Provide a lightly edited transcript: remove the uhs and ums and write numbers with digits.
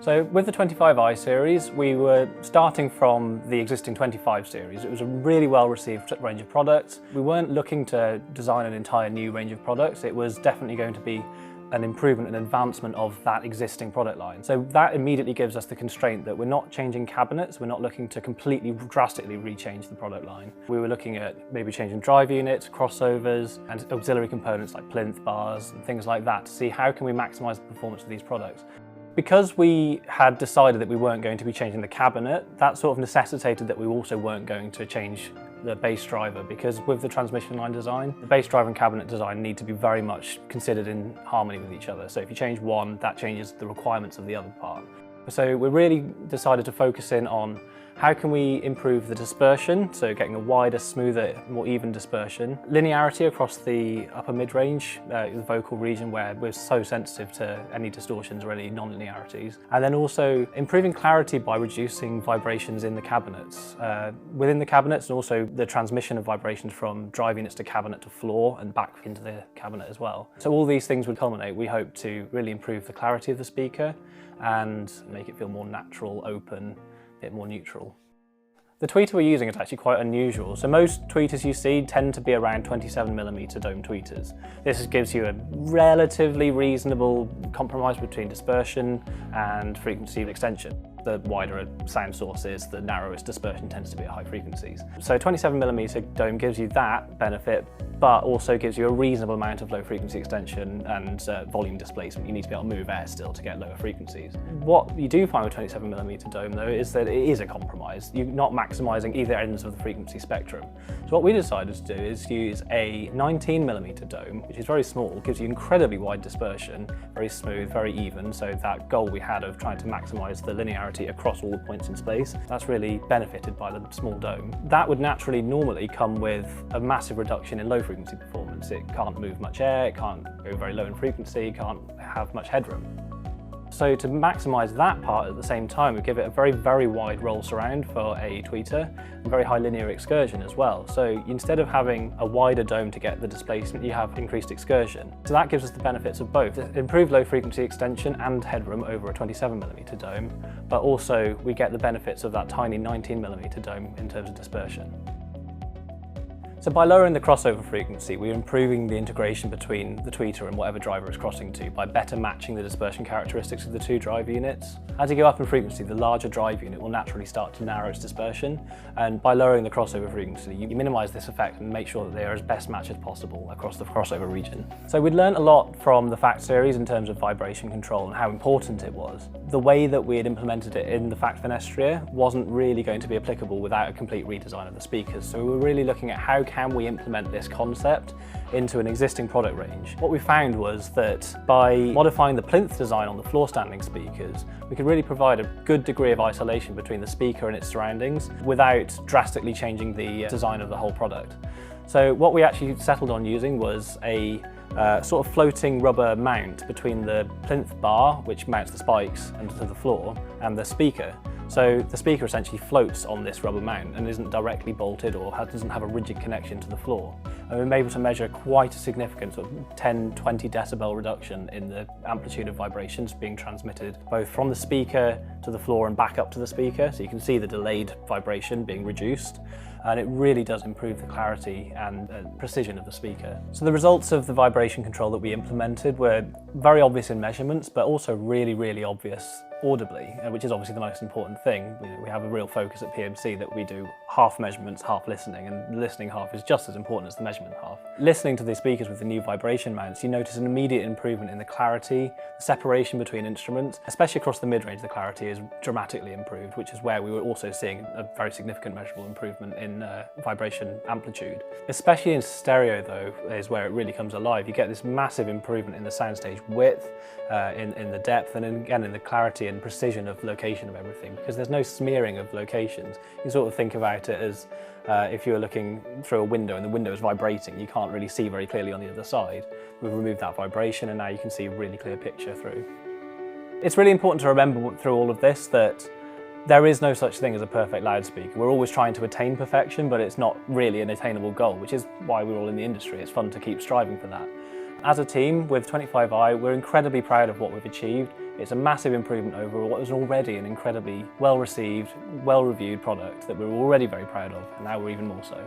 So with the 25i series, we were starting from the existing 25 series. It was a really well received range of products. We weren't looking to design an entire new range of products. It was definitely going to be an improvement and advancement of that existing product line. So that immediately gives us the constraint that we're not changing cabinets, we're not looking to completely drastically rechange the product line. We were looking at maybe changing drive units, crossovers, and auxiliary components like plinth bars and things like that to see how can we maximize the performance of these products. Because we had decided that we weren't going to be changing the cabinet, that sort of necessitated that we also weren't going to change the bass driver, because with the transmission line design, the bass driver and cabinet design need to be very much considered in harmony with each other. So if you change one, that changes the requirements of the other part. So we really decided to focus in on how can we improve the dispersion, so getting a wider, smoother, more even dispersion. Linearity across the upper mid-range, the vocal region where we're so sensitive to any distortions or any non-linearities. And then also improving clarity by reducing vibrations in the cabinets. Within the cabinets, and also the transmission of vibrations from drive units to cabinet to floor and back into the cabinet as well. So all these things would culminate, we hope, to really improve the clarity of the speaker and make it feel more natural, open, a bit more neutral. The tweeter we're using is actually quite unusual. So most tweeters you see tend to be around 27mm dome tweeters. This gives you a relatively reasonable compromise between dispersion and frequency extension. The wider a sound source is, the narrower its dispersion tends to be at high frequencies. So 27mm dome gives you that benefit, but also gives you a reasonable amount of low frequency extension and volume displacement. You need to be able to move air still to get lower frequencies. What you do find with 27mm dome though is that it is a compromise. You're not maximising either ends of the frequency spectrum. So what we decided to do is use a 19mm dome, which is very small, gives you incredibly wide dispersion, very smooth, very even. So that goal we had of trying to maximise the linearity across all the points in space, that's really benefited by the small dome. That would naturally normally come with a massive reduction in low frequency performance. It can't move much air, it can't go very low in frequency, it can't have much headroom. So to maximise that part at the same time, we give it a very, very wide roll surround for a tweeter and very high linear excursion as well. So instead of having a wider dome to get the displacement, you have increased excursion. So that gives us the benefits of both improved low frequency extension and headroom over a 27mm dome, but also we get the benefits of that tiny 19mm dome in terms of dispersion. So by lowering the crossover frequency, we're improving the integration between the tweeter and whatever driver it's crossing to by better matching the dispersion characteristics of the two drive units. As you go up in frequency, the larger drive unit will naturally start to narrow its dispersion, and by lowering the crossover frequency, you minimise this effect and make sure that they are as best matched as possible across the crossover region. So we'd learned a lot from the FACT series in terms of vibration control and how important it was. The way that we had implemented it in the FACT Fenestria wasn't really going to be applicable without a complete redesign of the speakers. So we were really looking at how can we implement this concept into an existing product range. What we found was that by modifying the plinth design on the floor standing speakers, we could really provide a good degree of isolation between the speaker and its surroundings without drastically changing the design of the whole product. So what we actually settled on using was a sort of floating rubber mount between the plinth bar, which mounts the spikes into the floor, and the speaker. So the speaker essentially floats on this rubber mount and isn't directly bolted or doesn't have a rigid connection to the floor. And we were able to measure quite a significant sort of 10-20 decibel reduction in the amplitude of vibrations being transmitted both from the speaker to the floor and back up to the speaker. So you can see the delayed vibration being reduced. And it really does improve the clarity and precision of the speaker. So the results of the vibration control that we implemented were very obvious in measurements, but also really, really obvious audibly, which is obviously the most important thing. We have a real focus at PMC that we do half measurements, half listening, and the listening half is just as important as the measurement half. Listening to the speakers with the new vibration mounts, you notice an immediate improvement in the clarity, the separation between instruments, especially across the mid-range. The clarity is dramatically improved, which is where we were also seeing a very significant measurable improvement in vibration amplitude. Especially in stereo though, is where it really comes alive. You get this massive improvement in the soundstage width, in the depth, and again in the clarity and precision of location of everything, because there's no smearing of locations. You sort of think about it as if you were looking through a window and the window is vibrating, you can't really see very clearly on the other side. We've removed that vibration and now you can see a really clear picture through. It's really important to remember through all of this that there is no such thing as a perfect loudspeaker. We're always trying to attain perfection, but it's not really an attainable goal, which is why we're all in the industry. It's fun to keep striving for that. As a team with 25i, we're incredibly proud of what we've achieved. It's a massive improvement over what was already an incredibly well-received, well-reviewed product that we're already very proud of, and now we're even more so.